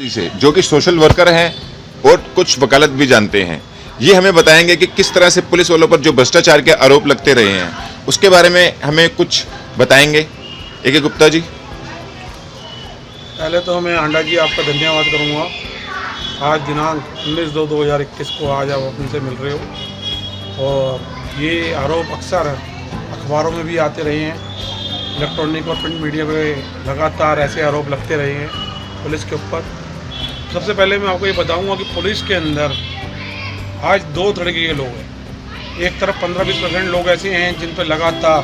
से जो कि सोशल वर्कर हैं और कुछ वकालत भी जानते हैं, ये हमें बताएंगे कि किस तरह से पुलिस वालों पर जो भ्रष्टाचार के आरोप लगते रहे हैं उसके बारे में हमें कुछ बताएंगे। ए.के. गुप्ता जी। पहले तो मैं आंडा जी आपका धन्यवाद करूंगा। आज दिनांक 19/2/2021 को आज आप अपने से मिल रहे हो और ये आरोप अक्सर अखबारों में भी आते रहे हैं, इलेक्ट्रॉनिक और प्रिंट मीडिया पे लगातार ऐसे आरोप लगते रहे हैं पुलिस के ऊपर। सबसे पहले मैं आपको ये बताऊंगा कि पुलिस के अंदर आज दो तरीके के लोग हैं। एक तरफ 15-20% लोग ऐसे हैं जिन पर लगातार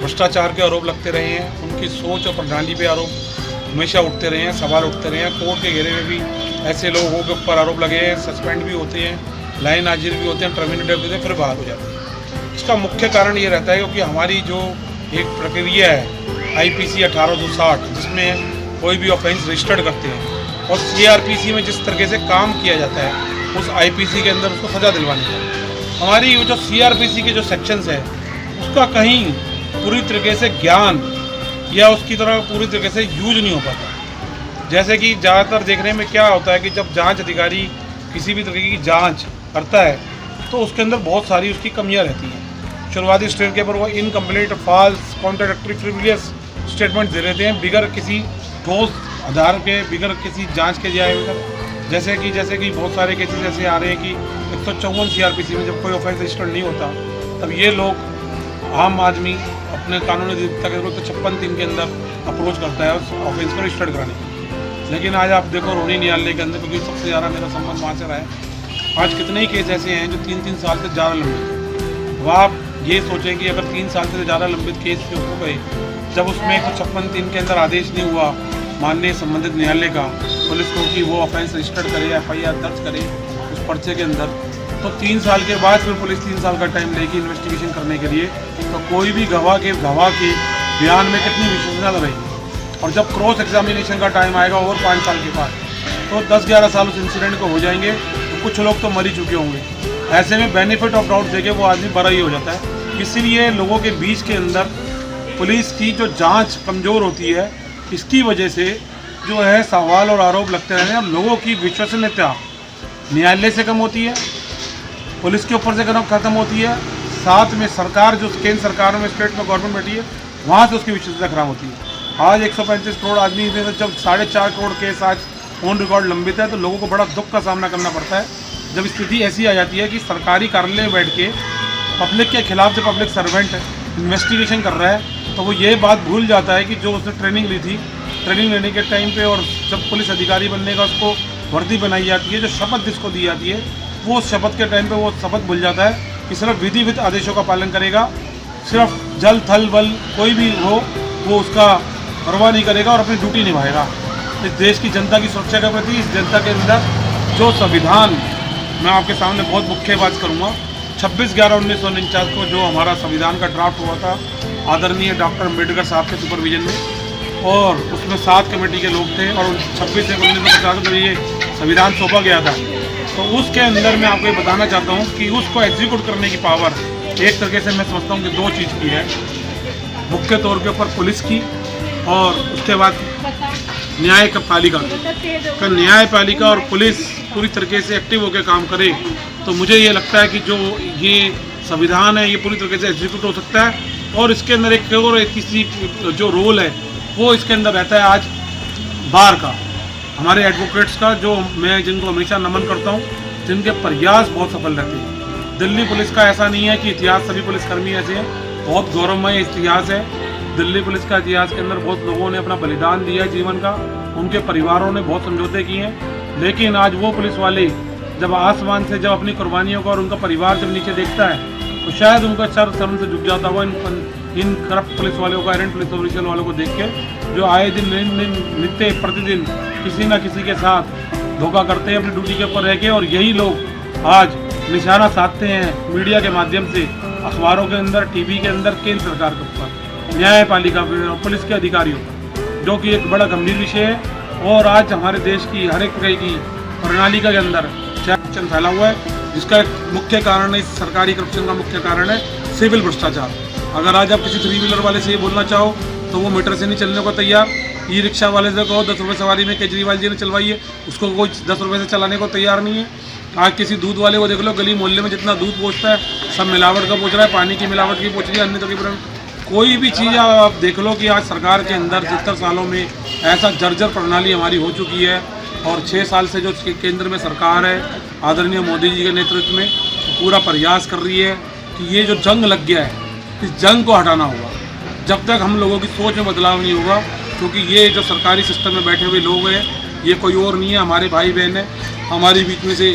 भ्रष्टाचार के आरोप लगते रहे हैं, उनकी सोच और प्रणाली पे आरोप हमेशा उठते रहे हैं, सवाल उठते रहे हैं। कोर्ट के घेरे में भी ऐसे लोगों के ऊपर आरोप लगे हैं, सस्पेंड भी होते हैं, लाइन हाजिर भी होते हैं, टर्मिनेटेड होते हैं, फिर बाहर हो जाते हैं। इसका मुख्य कारण ये रहता है क्योंकि हमारी जो एक प्रक्रिया है IPC 1860, जिसमें कोई भी ऑफेंस रजिस्टर्ड करते हैं और CRPC में जिस तरीके से काम किया जाता है उस IPC के अंदर उसको सज़ा दिलवानी है। हमारी जो CRPC के जो सेक्शंस हैं उसका कहीं पूरी तरीके से ज्ञान या उसकी तरह पूरी तरीके से यूज नहीं हो पाता। जैसे कि ज़्यादातर देखने में क्या होता है कि जब जांच अधिकारी किसी भी तरीके की जांच करता है तो उसके अंदर बहुत सारी उसकी कमियां रहती हैं। शुरुआती स्टेज के ऊपर वो इनकम्प्लीट, फॉल्स, कॉन्ट्राडिक्टरी, फ्रिवलियस स्टेटमेंट दे देते हैं बिगर किसी ठोस आधार के, बिगर किसी जांच के जाए हुए। जैसे कि बहुत सारे केसेस ऐसे आ रहे हैं कि 154 CRPC में जब कोई ऑफेंस रजिस्टर्ड नहीं होता तब ये लोग आम आदमी अपने कानूनी अधिवक्ता के जरूरत 56 के अंदर अप्रोच करता है उस ऑफेंस को रजिस्टर्ड कराने के। लेकिन आज आप देखो रोहिणी न्यायालय के अंदर, क्योंकि सबसे ज़्यादा मेरा संबंध वहाँ से रहा है, आज कितने ही केस ऐसे हैं जो 3-3 साल से ज़्यादा लंबित। वो आप ये सोचें कि अगर 3 साल से ज़्यादा लंबित केस जो हो गए, जब उसमें 156 के अंदर आदेश नहीं हुआ माननीय संबंधित न्यायालय का पुलिस को कि वो ऑफेंस रजिस्टर्ड करे, FIR दर्ज करे उस पर्चे के अंदर, तो 3 साल के बाद फिर पुलिस 3 साल का टाइम लेगी इन्वेस्टिगेशन करने के लिए। तो कोई भी गवाह के बयान में कितनी विश्वसनीयता रहेगी। और जब क्रॉस एग्जामिनेशन का टाइम आएगा और 5 साल के बाद तो 10-11 साल उस इंसिडेंट को हो जाएंगे, तो कुछ लोग तो मर ही चुके होंगे। ऐसे में बेनिफिट ऑफ डाउट देके वो आदमी बड़ा ही हो जाता है। इसीलिए लोगों के बीच के अंदर पुलिस की जो जांच कमज़ोर होती है, इसकी वजह से जो है सवाल और आरोप लगते रहते हैं और लोगों की विश्वसनीयता न्यायालय से कम होती है, पुलिस के ऊपर से खत्म होती है, साथ में सरकार जो केंद्र सरकार में, स्टेट में गवर्नमेंट बैठी है, वहाँ से उसकी विश्वसनीयता खराब होती है। आज 135 करोड़ आदमी में जब 4.5 करोड़ केस आज ऑन रिकॉर्ड लंबित है तो लोगों को बड़ा दुख का सामना करना पड़ता है। जब स्थिति ऐसी आ जाती है कि सरकारी कार्यालय में बैठ के पब्लिक के खिलाफ जो पब्लिक सर्वेंट इन्वेस्टिगेशन कर रहा है तो वो ये बात भूल जाता है कि जो उसने ट्रेनिंग ली थी, ट्रेनिंग लेने के टाइम पे और जब पुलिस अधिकारी बनने का उसको वर्दी बनाई जाती है, जो शपथ जिसको दी जाती है, वो शपथ के टाइम पे वो शपथ भूल जाता है कि सिर्फ विधिवित आदेशों का पालन करेगा, सिर्फ जल थल बल कोई भी हो वो उसका परवाह नहीं करेगा और अपनी ड्यूटी निभाएगा। इस देश की जनता की सुरक्षा के प्रति, इस जनता के अंदर जो संविधान, मैं आपके सामने बहुत मुख्य बात करूँगा, 26/11/1949 को जो हमारा संविधान का ड्राफ्ट हुआ था आदरणीय डॉक्टर अम्बेडकर साहब के सुपरविजन में, और उसमें 7 कमेटी के लोग थे और 26 से 1950 को ये संविधान सौंपा गया था। तो उसके अंदर मैं आपको ये बताना चाहता हूँ कि उसको एग्जीक्यूट करने की पावर एक तरीके से मैं समझता हूँ कि 2 चीज़ की है, मुख्य तौर के ऊपर पुलिस की और उसके बाद न्यायपालिका का। न्यायपालिका और पुलिस पूरी तरीके से एक्टिव होकर काम करे तो मुझे ये लगता है कि जो ये संविधान है ये पूरी तरीके से एग्जीक्यूट हो सकता है। और इसके अंदर एक तीसरी जो रोल है वो इसके अंदर रहता है आज बार का, हमारे एडवोकेट्स का, जो मैं जिनको हमेशा नमन करता हूँ, जिनके प्रयास बहुत सफल रहते हैं। दिल्ली पुलिस का ऐसा नहीं है कि इतिहास सभी पुलिसकर्मी ऐसे हैं, बहुत गौरवमय इतिहास है दिल्ली पुलिस का। इतिहास के अंदर बहुत लोगों ने अपना बलिदान दिया है जीवन का, उनके परिवारों ने बहुत समझौते किए हैं। लेकिन आज वो पुलिस वाले जब आसमान से जब अपनी कुर्बानियों को और उनका परिवार जब नीचे देखता है तो शायद उनका सर शर्म से झुक जाता हुआ इन करप्ट पुलिस वालों को, एरेंट पुलिस ऑफिशियल वालों को देख के, जो आए दिन नित्य प्रतिदिन किसी न किसी के साथ धोखा करते हैं अपनी ड्यूटी के ऊपर रह के। और यही लोग आज निशाना साधते हैं मीडिया के माध्यम से, अखबारों के अंदर, TV के अंदर, केंद्र सरकार के ऊपर, न्यायपालिका पर, पुलिस के अधिकारियों पर, जो कि एक बड़ा गंभीर विषय है। और आज हमारे देश की हर एक तरह की प्रणालिका के अंदर करप्शन फैला हुआ है, जिसका एक मुख्य कारण है, इस सरकारी करप्शन का मुख्य कारण है सिविल भ्रष्टाचार। अगर आज आप किसी 3 व्हीलर वाले से ये बोलना चाहो तो वो मीटर से नहीं चलने को तैयार, ई रिक्शा वाले से कहो 10 रुपये सवारी में केजरीवाल जी ने चलवाई है, उसको कोई 10 रुपये से चलाने को तैयार नहीं है। आज किसी दूध वाले को देख लो, गली मोहल्ले में जितना दूध पहुँचता है सब मिलावट का पहुँच रहा है, पानी की मिलावट की पहुँच रही है, अन्य तकरीबन कोई भी चीज़ आप देख लो कि आज सरकार के अंदर 70 सालों में ऐसा जर्जर प्रणाली हमारी हो चुकी है। और 6 साल से जो केंद्र में सरकार है आदरणीय मोदी जी के नेतृत्व में पूरा प्रयास कर रही है कि ये जो जंग लग गया है इस जंग को हटाना होगा। जब तक हम लोगों की सोच में बदलाव नहीं होगा, क्योंकि ये जो सरकारी सिस्टम में बैठे हुए लोग हैं ये कोई और नहीं है, हमारे भाई बहन हैं, हमारे बीच में से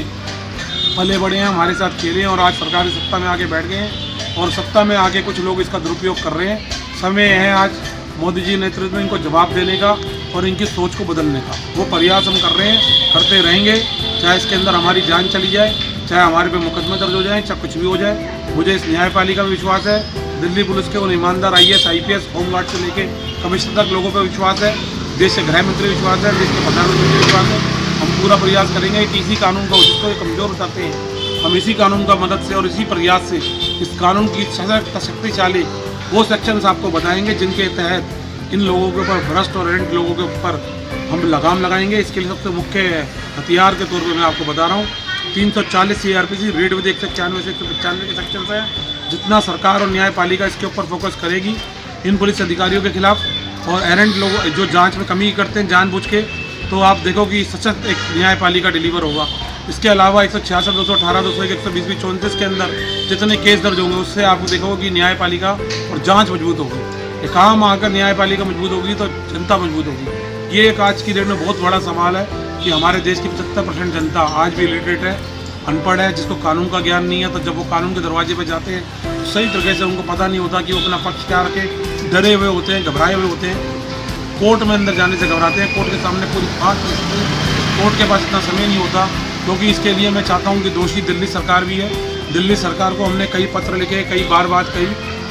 पले बड़े हैं, हमारे साथ खेले हैं और आज सरकारी सत्ता में आके बैठ गए हैं और सत्ता में आके कुछ लोग इसका दुरुपयोग कर रहे हैं। समय है आज मोदी जी नेतृत्व में इनको जवाब देने का और इनकी सोच को बदलने का। वो प्रयास हम कर रहे हैं, करते रहेंगे, चाहे इसके अंदर हमारी जान चली जाए, चाहे हमारे पे मुकदमे दर्ज हो जाए, चाहे कुछ भी हो जाए। मुझे इस न्यायपालिका में विश्वास है, दिल्ली पुलिस के उन ईमानदार IAS IPS होमगार्ड से लेके कमिश्नर तक लोगों पर विश्वास है, देश के गृह मंत्री विश्वास है, देश के प्रधानमंत्री विश्वास है। हम पूरा प्रयास करेंगे कि इसी कानून को जिसको कमज़ोर बताते हैं हम इसी कानून का मदद से और इसी प्रयास से इस कानून की शक्तिशाली वो सेक्शंस आपको बताएंगे जिनके तहत इन लोगों के ऊपर भ्रष्ट और एरेंट लोगों के ऊपर हम लगाम लगाएंगे। इसके लिए सबसे मुख्य हथियार के तौर पे मैं आपको बता रहा हूँ 340 CRPC रेड विधि 191 से 195 के सेक्शन है। जितना सरकार और न्यायपालिका इसके ऊपर फोकस करेगी इन पुलिस अधिकारियों के खिलाफ और एरेंट लोग जो जांच में कमी करते हैं जानबूझ के, तो आप देखो कि सशक्त एक न्यायपालिका डिलीवर होगा। इसके अलावा 166, 218, 201, 120, 34 के अंदर जितने केस दर्ज होंगे उससे आप देखोगे कि न्यायपालिका और जांच मजबूत होगी। एक काम आकर न्यायपालिका मजबूत होगी तो जनता मजबूत होगी। ये एक आज की डेट में बहुत बड़ा सवाल है कि हमारे देश की 75% जनता आज भी इलिटरेट है, अनपढ़ है, जिसको कानून का ज्ञान नहीं है। तो जब वो कानून के दरवाजे पर जाते हैं तो सही तरीके से उनको पता नहीं होता कि वो अपना पक्ष क्या रखे, डरे हुए होते हैं, घबराए हुए होते हैं, कोर्ट में अंदर जाने से घबराते हैं, कोर्ट के सामने पूरी बात नहीं, कोर्ट के पास इतना समय नहीं होता। क्योंकि इसके लिए मैं चाहता हूँ कि दोषी दिल्ली सरकार भी है। दिल्ली सरकार को हमने कई पत्र लिखे, कई बार बात कही,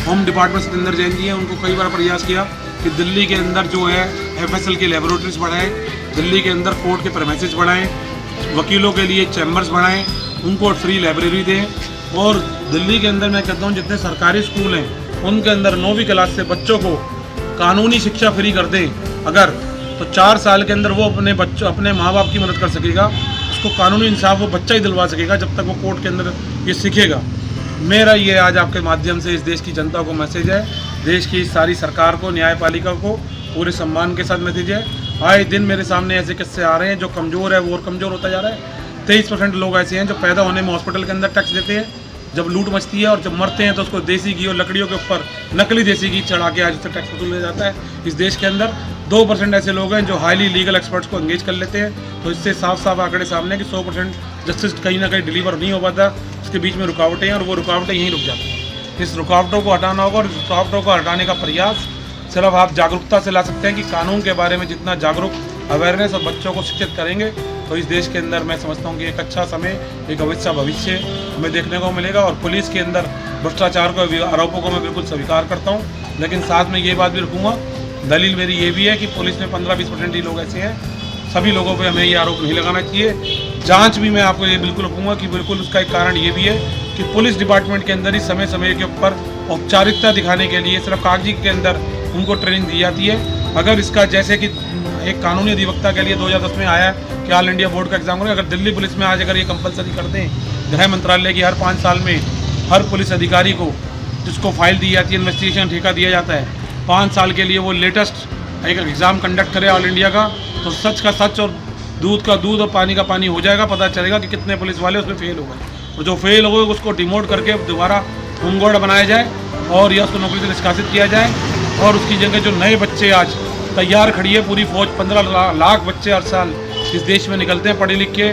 होम डिपार्टमेंट सतेंद्र जैन जी हैं, उनको कई बार प्रयास किया कि दिल्ली के अंदर जो है FSL की लेबोरेटरीज बढ़ाएं, दिल्ली के अंदर कोर्ट के प्रेमिसेस बढ़ाएं, वकीलों के लिए चैम्बर्स बढ़ाएं, उनको फ्री लाइब्रेरी दें। और दिल्ली के अंदर मैं कहता हूँ जितने सरकारी स्कूल हैं उनके अंदर 9वीं क्लास से बच्चों को कानूनी शिक्षा फ्री कर दें अगर, तो 4 साल के अंदर वो अपने माँ बाप की मदद कर सकेगा, उसको कानूनी इंसाफ वो बच्चा ही दिलवा सकेगा जब तक वो कोर्ट के अंदर ये सीखेगा। मेरा ये आज आपके माध्यम से इस देश की जनता को मैसेज है, देश की सारी सरकार को, न्यायपालिका को पूरे सम्मान के साथ मैसेज है। आए दिन मेरे सामने ऐसे किस्से आ रहे हैं, जो कमज़ोर है वो और कमज़ोर होता जा रहा है। 23% लोग ऐसे हैं जो पैदा होने में हॉस्पिटल के अंदर टैक्स देते हैं, जब लूट मचती है और जब मरते हैं तो उसको देसी घी और लकड़ियों के ऊपर नकली देसी घी चढ़ा के आज उससे टैक्स वसूला जाता है। इस देश के अंदर 2% ऐसे लोग हैं जो हाईली लीगल एक्सपर्ट्स को एंगेज कर लेते हैं। तो इससे साफ साफ आंकड़े सामने कि 100% जस्टिस कहीं ना कहीं डिलीवर नहीं हो पाता, उसके बीच में रुकावटें हैं और वो रुकावटें यहीं रुक जाती हैं। इस रुकावटों को हटाना होगा और इस रुकावटों को हटाने का प्रयास सिर्फ आप जागरूकता से ला सकते हैं कि कानून के बारे में जितना जागरूक अवेयरनेस और बच्चों को शिक्षित करेंगे तो इस देश के अंदर मैं समझता हूँ कि एक अच्छा समय, एक अच्छा भविष्य हमें देखने को मिलेगा। और पुलिस के अंदर भ्रष्टाचार को, आरोपों को मैं बिल्कुल स्वीकार करता हूँ, लेकिन साथ में ये बात भी रखूँगा, दलील मेरी ये भी है कि पुलिस में 15-20% ही लोग ऐसे हैं, सभी लोगों पे हमें ये आरोप नहीं लगाना चाहिए। जांच भी मैं आपको ये बिल्कुल रखूँगा कि बिल्कुल उसका एक कारण ये भी है कि पुलिस डिपार्टमेंट के अंदर ही समय समय के ऊपर औपचारिकता दिखाने के लिए सिर्फ कागजी के अंदर उनको ट्रेनिंग दी जाती है। अगर इसका जैसे कि एक कानूनी अधिवक्ता के लिए 2010 में आया कि ऑल इंडिया बोर्ड का एग्जाम करें, अगर दिल्ली पुलिस में आज अगर ये कंपलसरी कर दें, गृह मंत्रालय की हर 5 साल में हर पुलिस अधिकारी को जिसको फाइल दी जाती है, इन्वेस्टिगेशन ठेका दिया जाता है, 5 साल के लिए वो लेटेस्ट एक एग्ज़ाम कंडक्ट करे ऑल इंडिया का, तो सच का सच और दूध का दूध और पानी का पानी हो जाएगा। पता चलेगा कि कितने पुलिस वाले उसमें फेल हो गए, और जो फेल हो गए उसको डिमोट करके दोबारा होमगार्ड बनाया जाए और या उसको नौकरी से निष्कासित किया जाए। और उसकी जगह जो नए बच्चे आज तैयार खड़ी है पूरी फौज, 15 लाख बच्चे हर साल इस देश में निकलते हैं पढ़े लिख के,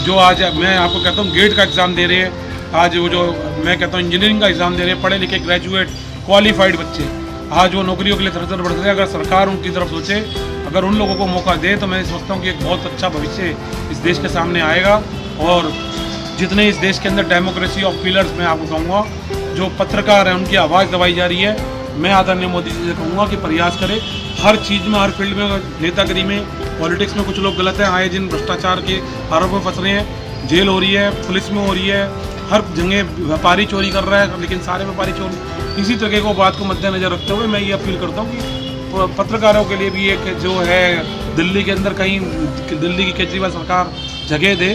जो आज मैं आपको कहता हूँ गेट का एग्ज़ाम दे रहे हैं, आज वो जो मैं कहता हूँ इंजीनियरिंग का एग्ज़ाम दे रहे हैं, पढ़े लिखे ग्रेजुएट क्वालिफाइड बच्चे आज वो नौकरियों के लिए तरह बढ़ते हैं। अगर सरकार उनकी तरफ सोचे, अगर उन लोगों को मौका दे, तो मैं समझता हूँ कि एक बहुत अच्छा भविष्य इस देश के सामने आएगा। और जितने इस देश के अंदर डेमोक्रेसी ऑफ पिलर्स मैं आपको कहूँगा, जो पत्रकार हैं उनकी आवाज़ दबाई जा रही है, मैं आदरणीय मोदी जी से कहूँगा कि प्रयास करें हर चीज़ में, हर फील्ड में, नेतागिरी में, पॉलिटिक्स में कुछ लोग गलत हैं, आए जिन भ्रष्टाचार के आरोप में फंस रहे हैं, जेल हो रही है, पुलिस में हो रही है, हर जगह व्यापारी चोरी कर रहा है, लेकिन सारे व्यापारी चोरी। इसी तरह को बात को मद्देनजर रखते हुए मैं ये अपील करता हूँ कि पत्रकारों के लिए भी एक जो है दिल्ली के अंदर कहीं दिल्ली की केजरीवाल सरकार जगह दे,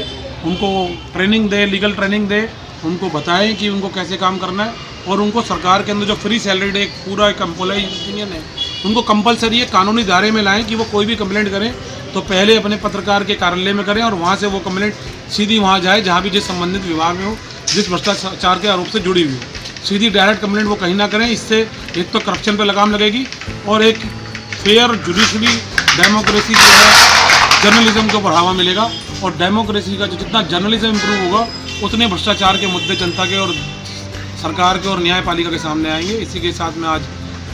उनको ट्रेनिंग दे, लीगल ट्रेनिंग दे, उनको बताएं कि उनको कैसे काम करना है, और उनको सरकार के अंदर जो फ्री सैलरीड एक पूरा एक एम्प्लॉय यूनियन है, उनको कंपलसरी एक कानूनी दायरे में लाएं कि वो कोई भी कंप्लेंट करें तो पहले अपने पत्रकार के कार्यालय में करें और वहाँ से वो कंप्लेंट सीधी वहाँ जाए जहाँ भी जिस संबंधित विभाग में हो, जिस भ्रष्टाचार के आरोप से जुड़ी हुई हो। सीधी डायरेक्ट कंप्लेंट वो कहीं ना करें। इससे एक तो करप्शन पे लगाम लगेगी और एक फेयर जुडिशरी डेमोक्रेसी जो है, जर्नलिज्म को बढ़ावा मिलेगा, और डेमोक्रेसी का जो जितना जर्नलिज्म इम्प्रूव होगा उतने भ्रष्टाचार के मुद्दे जनता के और सरकार के और न्यायपालिका के सामने आएंगे। इसी के साथ मैं आज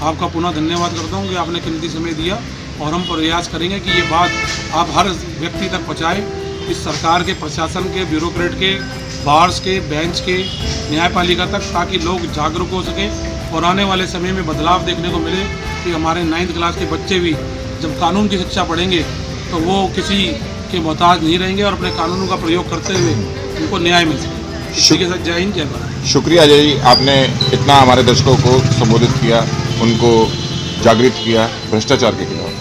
आपका पुनः धन्यवाद करता हूँ कि आपने कीमती समय दिया, और हम प्रयास करेंगे कि ये बात आप हर व्यक्ति तक पहुँचाएँ, इस सरकार के, प्रशासन के, ब्यूरोक्रेट के, बार्स के, बेंच के, न्यायपालिका तक, ताकि लोग जागरूक हो सकें और आने वाले समय में बदलाव देखने को मिले कि हमारे 9th क्लास के बच्चे भी जब कानून की शिक्षा पढ़ेंगे तो वो किसी के मोहताज नहीं रहेंगे और अपने कानूनों का प्रयोग करते हुए उनको न्याय मिल सके। इसी के साथ जय हिंद, जय भारत। शुक्रिया अजय जी, आपने इतना हमारे दर्शकों को संबोधित किया, उनको जागृत किया भ्रष्टाचार के खिलाफ।